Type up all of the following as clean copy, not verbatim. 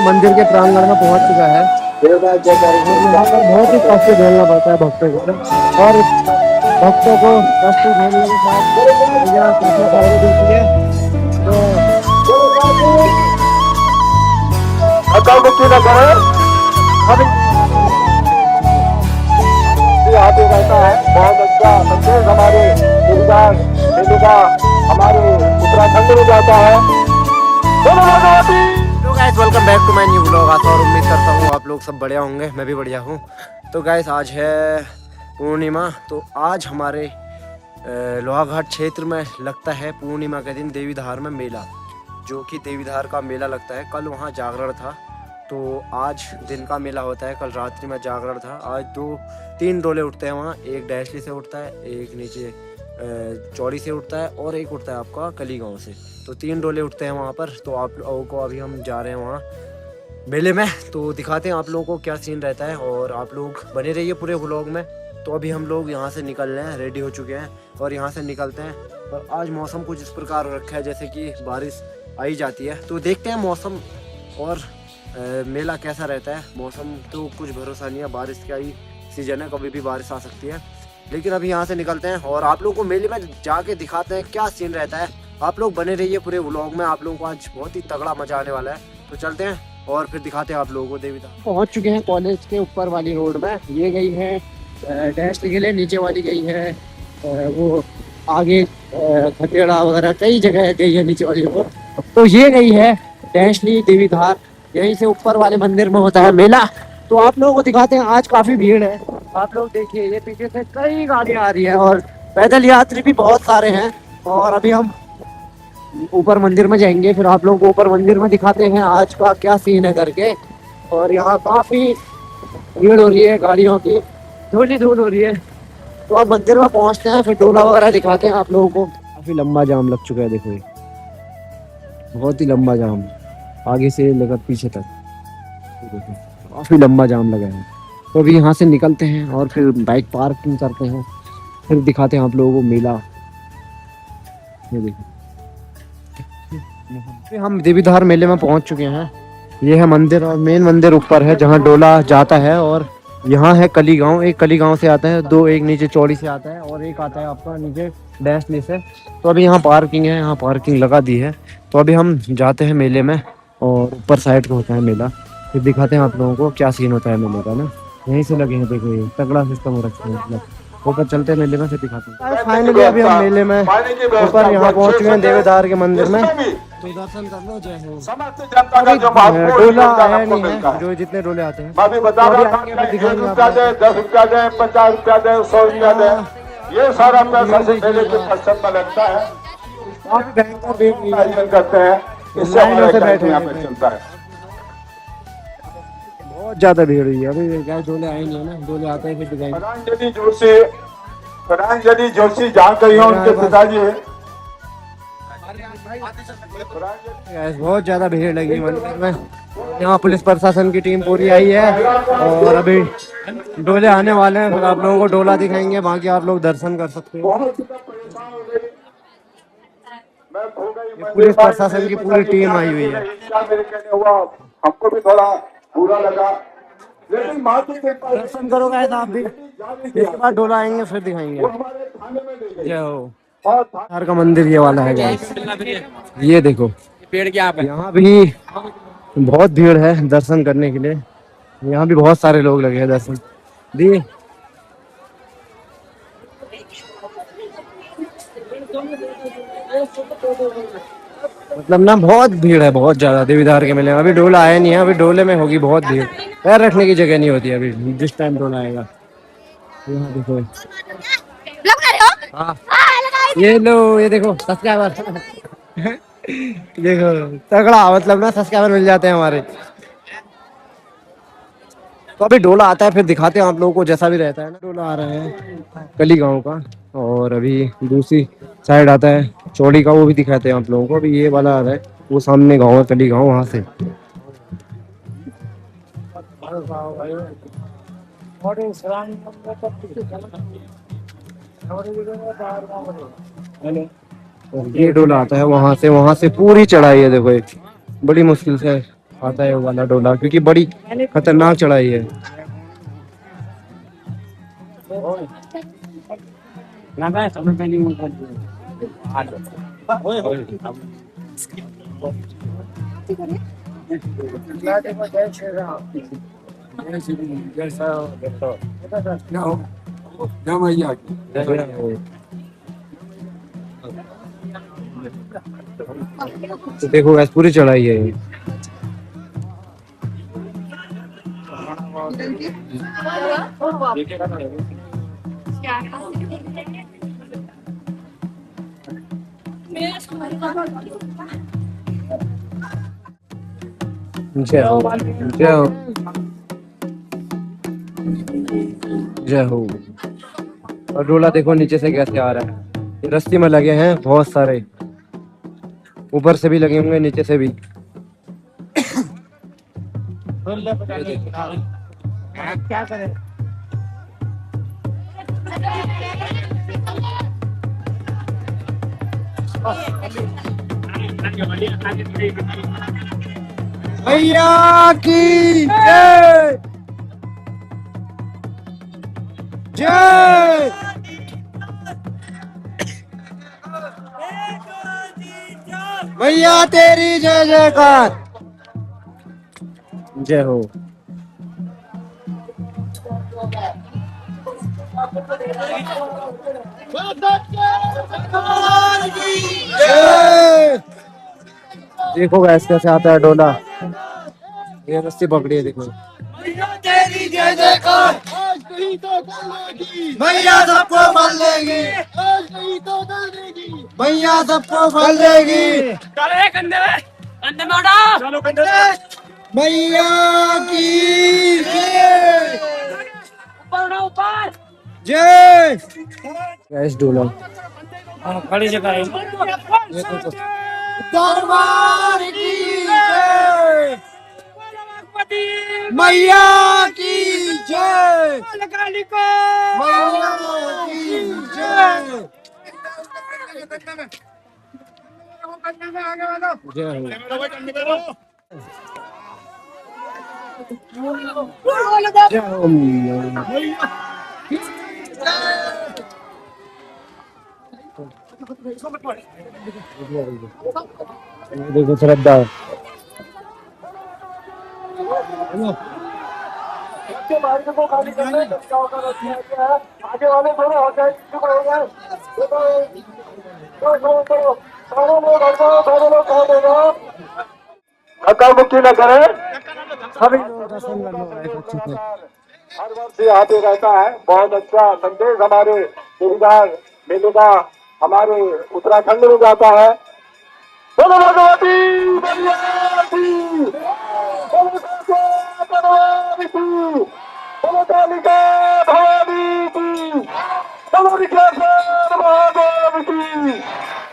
मंदिर के प्रांगण में पहुंच चुका है और यहाँ पर बहुत ही कष्ट झेलना पड़ता है भक्तों को। और भक्तों को कष्ट झेलने के साथ भैया कृष्णा खाने देती है। तो अकाल मुक्ति न करे अभी यहाँ पे रहता है। बहुत अच्छा संदेश हमारे गिरिराज मेले का हमारे उत्तराखंड में जाता है। तो guys welcome back to my new vlog. और उम्मीद करता हूँ आप लोग सब बढ़िया होंगे, मैं भी बढ़िया हूँ। तो गाइस आज है पूर्णिमा। तो आज हमारे लोहाघाट क्षेत्र में लगता है पूर्णिमा के दिन देवीधार में मेला, जो कि देवीधार का मेला लगता है। कल वहाँ जागरण था, तो आज दिन का मेला होता है। कल रात्रि में जागरण था। आज 2-3 डोले उठते हैं वहाँ। एक डैशली से उठता है, एक नीचे चौड़ी से उठता है और एक उठता है आपका कली गाँव से। तो 3 डोले उठते हैं वहाँ पर। तो आप लोगों को अभी हम जा रहे हैं वहाँ मेले में, तो दिखाते हैं आप लोगों को क्या सीन रहता है। और आप लोग बने रहिए पूरे व्लॉग में। तो अभी हम लोग यहाँ से निकल रहे हैं, रेडी हो चुके हैं और यहाँ से निकलते हैं। और आज मौसम कुछ इस प्रकार हो रखा है जैसे कि बारिश आई जाती है। तो देखते हैं मौसम और मेला कैसा रहता है। मौसम तो कुछ भरोसा नहीं है, बारिश का ही सीजन है, कभी भी बारिश आ सकती है। लेकिन अभी यहाँ से निकलते हैं और आप लोगों को मेले में जाके दिखाते हैं क्या सीन रहता है। आप लोग बने रहिए पूरे व्लॉग में, आप लोगों को आज बहुत ही तगड़ा मजा आने वाला है। तो चलते हैं और फिर दिखाते हैं आप लोगों को देवीधार। पहुँच चुके हैं कॉलेज के ऊपर वाली रोड में। ये गई है डैश के लिए, नीचे वाली गई है वो आगे खतेड़ा वगैरह कई जगह गई है नीचे वाली रोड। तो ये गई है डैशली देवीधार। यहीं से ऊपर वाले मंदिर में होता है मेला। तो आप लोगों को दिखाते हैं। आज काफी भीड़ है, आप लोग देखिए, ये पीछे से कई गाड़ियां आ रही है और पैदल यात्री भी बहुत सारे हैं। और अभी हम ऊपर मंदिर में जाएंगे, फिर आप लोगों को ऊपर मंदिर में दिखाते हैं आज का क्या सीन है करके। और यहाँ काफी भीड़ हो रही है, गाड़ियों की धूल हो रही है। तो अब मंदिर में पहुंचते हैं, फिर डोला वगैरह दिखाते हैं आप लोगों को। काफी लंबा जाम लग चुका है, देखो ये बहुत ही लंबा जाम, आगे से लेकर पीछे तक काफी लंबा जाम लगा है। तो अभी यहाँ से निकलते हैं और फिर बाइक पार्किंग करते हैं, फिर दिखाते हैं आप लोगों को मेला। ये देखो हम देवीधार मेले में पहुंच चुके हैं। ये है मंदिर और मेन मंदिर ऊपर है जहाँ डोला जाता है। और यहाँ है कली गांव, एक कली गांव से आता है, दो एक नीचे चौड़ी से आता है और एक आता है आपका नीचे डैशली से। तो अभी यहाँ पार्किंग है, यहाँ पार्किंग लगा दी है। तो अभी हम जाते हैं मेले में और ऊपर साइड का होता है मेला, फिर दिखाते हैं आप लोगों को क्या सीन होता है मेले का ना। यहीं से लगे हैं, देखो ये तगड़ा सिस्टम हो रखा है। मतलब ऊपर चलते हैं मेले में, फिर दिखाते हैं। फाइनली अभी हम मेले में ऊपर यहाँ पहुँच चुके हैं देवीधार के मंदिर में। तो दर्शन कर लो, जय हो। समस्त जनता का जो डोला आया नहीं है, जो जितने डोले आते हैं मैं भी बता रहा था, 1 रुपया दे, 10 रुपया दे, 50 रुपया दे, 100 रुपया दे, ये सारा पैसा से मेले के पर्सन में लगता है। आयोजन करते हैं, इससे हमारा बैठे यहाँ पे चलता है। बहुत ज्यादा भीड़ हुई है अभी। क्या डोले आए नहीं है ना, डोले आते हैं फिर दिखाएंगे। परांजलि जोशी जहाँ कही हो उनके पिताजी है। बहुत ज्यादा भीड़ लगी मंदिर में। यहाँ पुलिस प्रशासन की टीम पूरी आई है और अभी डोले आने वाले हैं, फिर आप लोगों को डोला दिखाएंगे, बाकी आप लोग दर्शन कर सकते हो। पुलिस प्रशासन की पूरी टीम आई हुई है। हमको भी थोड़ा बुरा लगा, लेकिन दर्शन करो गाइस आप भी, इसके बाद डोला आएंगे फिर दिखाएंगे। जय हो। और का मंदिर ये वाला है गाइस, ये देखो पेड़ क्या है। यहाँ भी बहुत भीड़ है दर्शन करने के लिए। यहाँ भी बहुत सारे लोग लगे हैं दर्शन दिए। मतलब ना बहुत भीड़ है, बहुत ज्यादा देवीधार के मेले में। अभी डोला आया नहीं है, अभी डोले में होगी बहुत भीड़, पैर रखने की जगह नहीं होती है अभी जिस टाइम डोला आएगा। यहाँ देखो, हाँ ये लो, ये देखो सब्सक्राइबर देखो तगड़ा, मतलब ना सब्सक्राइबर मिल जाते हैं हमारे। तो अभी डोला आता है, फिर दिखाते हैं आप लोगों को जैसा भी रहता है ना। डोला आ रहा है कली गांव का और अभी दूसरी साइड आता है चौड़ी का, वो भी दिखाते हैं आप लोगों को। अभी ये वाला आ रहा है, वो सामने गांव है कली गांव, वहां से। और ये डोला आता है वहां से पूरी चढ़ाई है, देखो एक बड़ी मुश्किल से आता है वो वाला डोला, क्योंकि बड़ी खतरनाक चढ़ाई है। तो देखो वैसे पूरी चढ़ाई है ये। जय हो, जय हो, जय हो। और डोला देखो नीचे से कैसे आ रहा है, ये रस्सी में लगे हैं बहुत सारे, ऊपर से भी लगे होंगे नीचे से भी। क्या करें। भैया की जय, जय। भैया तेरी जय जयकार, जय हो। जय। देखो गैस कैसे आता है डोला, ये रस्सी पकड़ी है देखो। तेरी जय जयकार, आज कहीं तो कर भैया सबको फल देगी, आज कहीं तो कर देगी, भैया सबको फल देगी। चलो कंधे में उठा, चलो कंधे भैया की जय, ऊपर ऊपर जय। गैस डोला खड़ी जगह है, ये देखो। दरबार की जय, मैया की जय, मैया की जय, जय हो। देखो श्रद्धा, आगे वाले थोड़े हो जाए, धक्का मुक्की न करें, सभी लोग दर्शन कर लो अच्छे से। हर वर्ष यहाँ पे रहता है, बहुत अच्छा संदेश हमारे जोड़ीदार मेले का हमारे उत्तराखंड में जाता है। बोलो भगवती मैया की, बोलो कालिका भवानी की, बोलो कालिका भवानी की, बोलो विघ्नेश्वर महादेव की,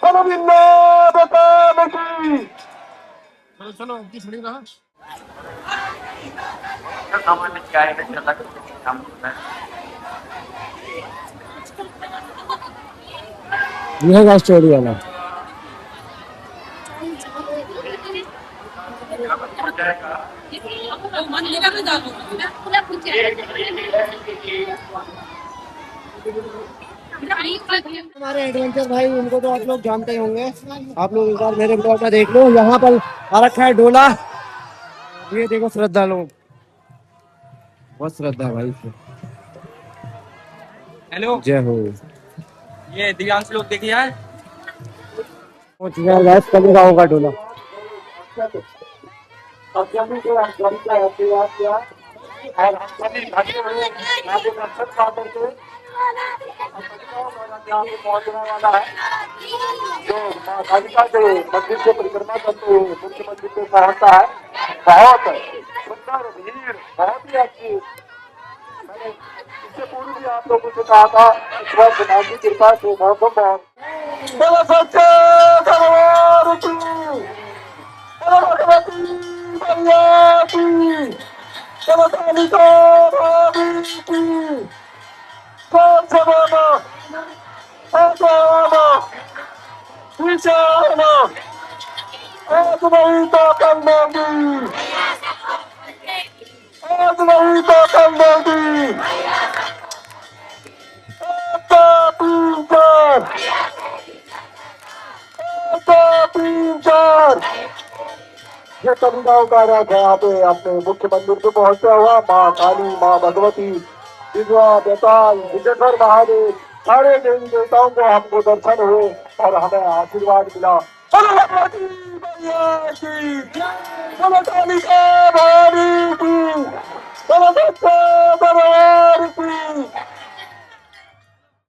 बोलो विघ्नोदतान की। चलो छड़ी रहा यह का स्टोरी वाला हमारे एडवेंचर भाई, उनको तो आप लोग जानते ही होंगे। आप लोग एक बार मेरे ब्लॉग में देख लो, यहाँ पर आ रखा है डोला। ये देखो श्रद्धा लोग, बहुत श्रद्धा भाई। हेलो, जय हो। ये दिव्यांश लोग देखिए यार, पहुंच गया गैस, कब होगा डोला। पहुंचने वाला है, जो माँ कालिका के मंदिर से परिक्रमा करते हुए मुख्य मंदिर पे पहुंचता है। बहुत सुंदर भीड़, बहुत ही अच्छी। मैंने इससे पूर्व भी आप लोगों से कहा था, इस वर्ष माँ की कृपा से मौसम बहुत। बोलो सच्चे दरबार की, बोलो भगवती मैया की, बोलो कालिका भवानी की। कौन सा बाबा, आजा बाबा, पीछे बाबा, आज नहीं तो कल देगी, आज नहीं तो कल देगी। एक दो तीन चार, एक दो तीन चार। ये कविता उतारा था यहाँ पे अपने मुख्य मंदिर पे पहुंचा हुआ। माँ काली, माँ भगवती, विधवा, बेताल, विजेश्वर महादेव, सारे देवी देवताओं को हमको दर्शन हुए और हमें आशीर्वाद मिला। बोलो भगवती मैया की, बोलो कालिका भवानी की, बोलो सच्चे दरबार की।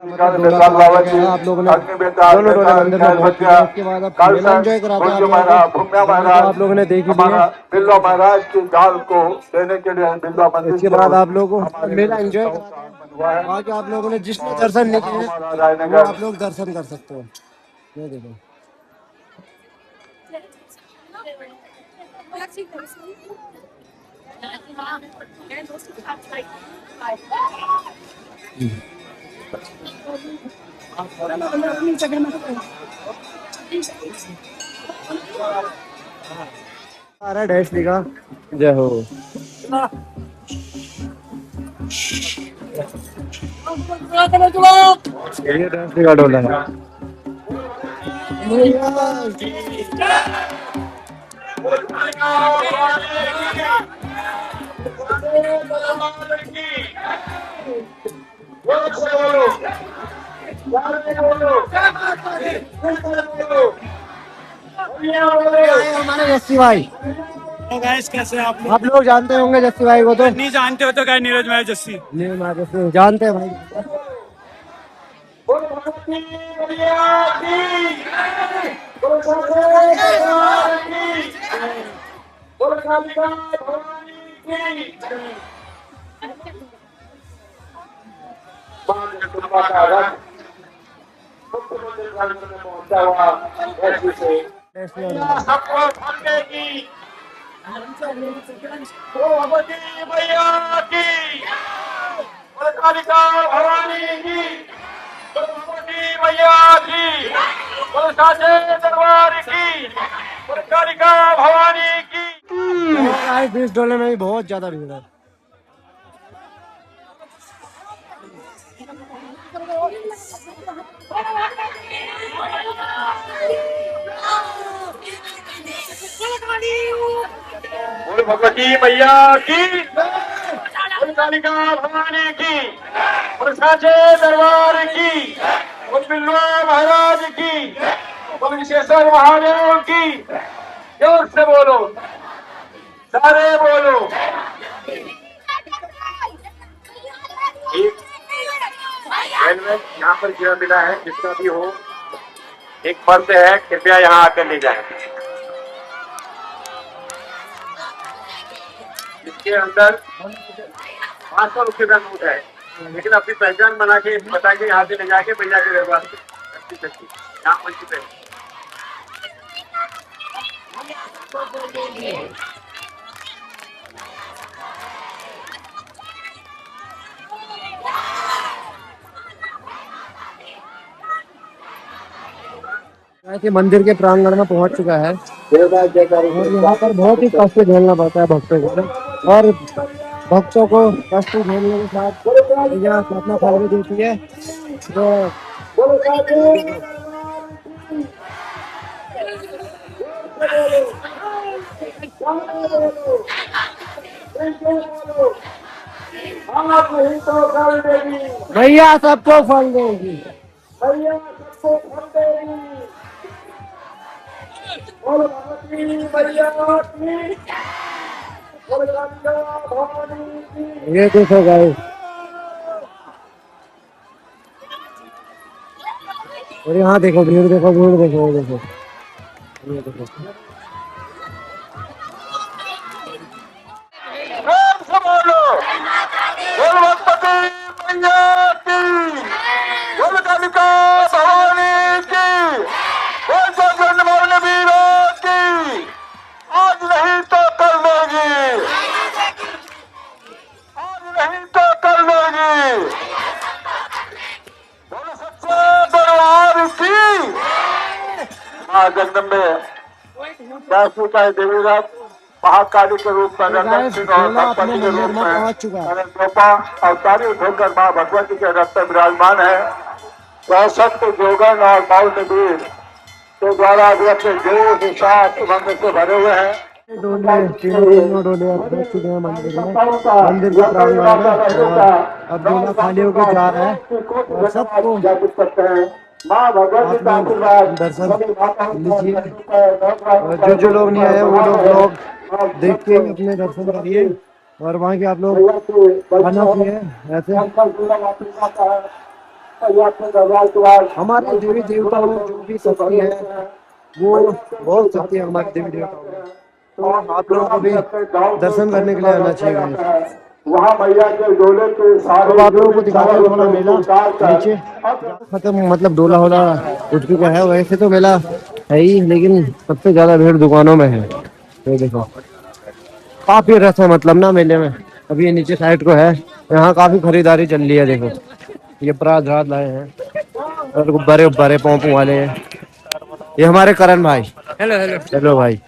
आप लोगों ने दोनों डोले मंदिर में पहुंच चुके हैं। उसके बाद आप मेला एंजॉय कराते हैं आप लोगों ने देखी लिया। बिल्वा महाराज की जाल को देने के लिए बिल्वा मंदिर, इसके बाद आप लोगों को मेला एंजॉय बाकी आप लोगों ने जिसने दर्शन नहीं किए वो आप लोग दर्शन कर सकते हो। ये देखो डैश लिखा जय हो। ये डैश लिखा डोला है। हमारे जस्सी भाई, गाइस कैसे आप लोग? आप लोग जानते होंगे जस्सी भाई को तो नहीं जानते हो तो क्या नीरज भाई जस्सी जानते हैं भाई। सबको फंदेगी भगवती मैया की, कालिका भवानी की, भगवती मैया की, साचे दरबार की, कालिका भवानी की। इस डोले में भी बहुत ज्यादा भीड़ है। बोल भगवती मैया की, बोल कालिका भवानी की, बोल साचे दरबार की, बोल बिल्वा महाराज की, बोल विशेश्वर महादेव की। जोर से बोलो, सारे बोलो। हेलमेट यहाँ पर गिरा मिला है, जिसका भी हो एक पर्स है, कृपया यहाँ आकर ले जाएं। इसके अंदर 500 रुपये का नोट है, लेकिन अपनी पहचान बना के बता के यहाँ से ले जाके भैया के दरबार से यहाँ पहुंच चुके हैं। के मंदिर के प्रांगण में पहुंच चुका है और यहाँ पर बहुत ही कष्ट झेलना पड़ता है भक्तों को, और भक्तों को कष्ट झेलने के साथ यहाँ अपना फल भी देती है। तो भैया सबको फल देगी, भैया सबको फल देगी। बोल भगवती मैया की, बोल कालिका भवानी की। ये देखो गाइस, और यहाँ देखो भीड़, देखो भीड़, देखो ये देखो, ये देखो। बोलो, बोल भगवती मैया की, बोल कालिका भवानी की, बोल जगन मोहन वीरों की। आज नहीं तो कल देगी, आज नहीं तो कल देगी। बोलो सच्चे दरबार की। माँ जगदम्बे जैसे का देवी रथ महाकाली के रूप में गाइस, सिंह और भोला अपने गणपति के मंदिर रूप में में पहुंच चुका है। अनंतोपा अवतारी होकर माँ भगवती के रथ में विराजमान है। वह सत्य जोगन और मौलवीर के द्वारा भी अपने जोश के साथ उमंग से भरे हुए हैं। डोले तीनों डोले अब पहुंच चुके हैं मंदिर में, मंदिर के प्रांगण में। और अब डोला खाली होकर जा रहा है और सबको करते हैं। माँ भगवती आप का लोग आशीर्वाद दर्शन लीजिए और जो लोग नहीं आए वो लोग ब्लॉग देख के अपने दर्शन करिए। और वहाँ के आप लोग खाना पिए ऐसे। हमारे देवी देवताओं में जो भी शक्ति है वो बहुत शक्ति है हमारे देवी देवताओं में, तो आप लोगों को भी दर्शन करने के लिए आना चाहिए गाइस। वहाँ मैया के डोले के सारे अब आप लोगों को दिखाते हैं थोड़ा मेला नीचे खत्म, मतलब डोला होला उठ चुका है। वैसे तो मेला है ही, लेकिन सबसे ज्यादा भीड़ दुकानों में है। ये देखो काफी रस है मतलब ना मेले में। अभी ये नीचे साइड को है, यहाँ काफी खरीदारी चल रही है। देखो ये परात रात लाए हैं और गुब्बारे उब्बारे पोंपू वाले हैं। ये हमारे करण भाई, हेलो हेलो हेलो भाई।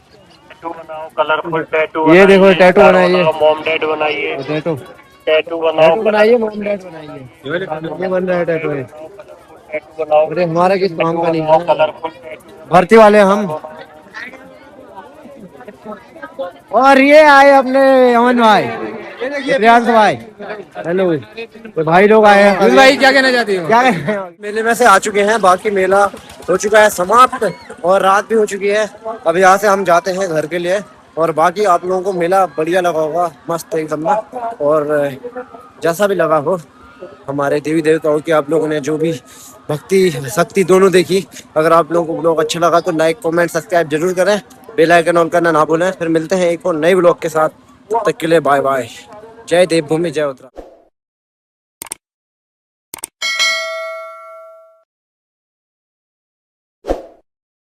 कलरफुल टैटू ये देखो टैटू बनाइए, मॉम डैड बनाइए, टैटू टैटू बनाओ, टैटू बनाइए, मॉम डैड बनाइए। ये बन रहा है टैटू है। टैटू बनाओ, अरे हमारा किस काम का नहीं है, कलरफुल टैटू। भर्ती वाले हम। और ये आए अपने अमन भाई, प्रियांश भाई, हेलो। तो भाई लोग आए हैं। भाई क्या कहना चाहते हो? क्या मेले में से आ चुके हैं, बाकी मेला हो चुका है समाप्त और रात भी हो चुकी है। अब यहाँ से हम जाते हैं घर के लिए। और बाकी आप लोगों को मेला बढ़िया लगा होगा, मस्त एकदम ना। और जैसा भी लगा हो, हमारे देवी देवताओं की आप लोगों ने जो भी भक्ति शक्ति दोनों देखी, अगर आप लोगों को ब्लॉग अच्छा लगा तो लाइक कमेंट सब्सक्राइब जरूर करें, बेल आइकन ऑन करना ना भूलें। फिर मिलते हैं एक और नए ब्लॉग के साथ, तब तक के लिए बाय बाय। जय देवभूमि, जय उत्तराखंड।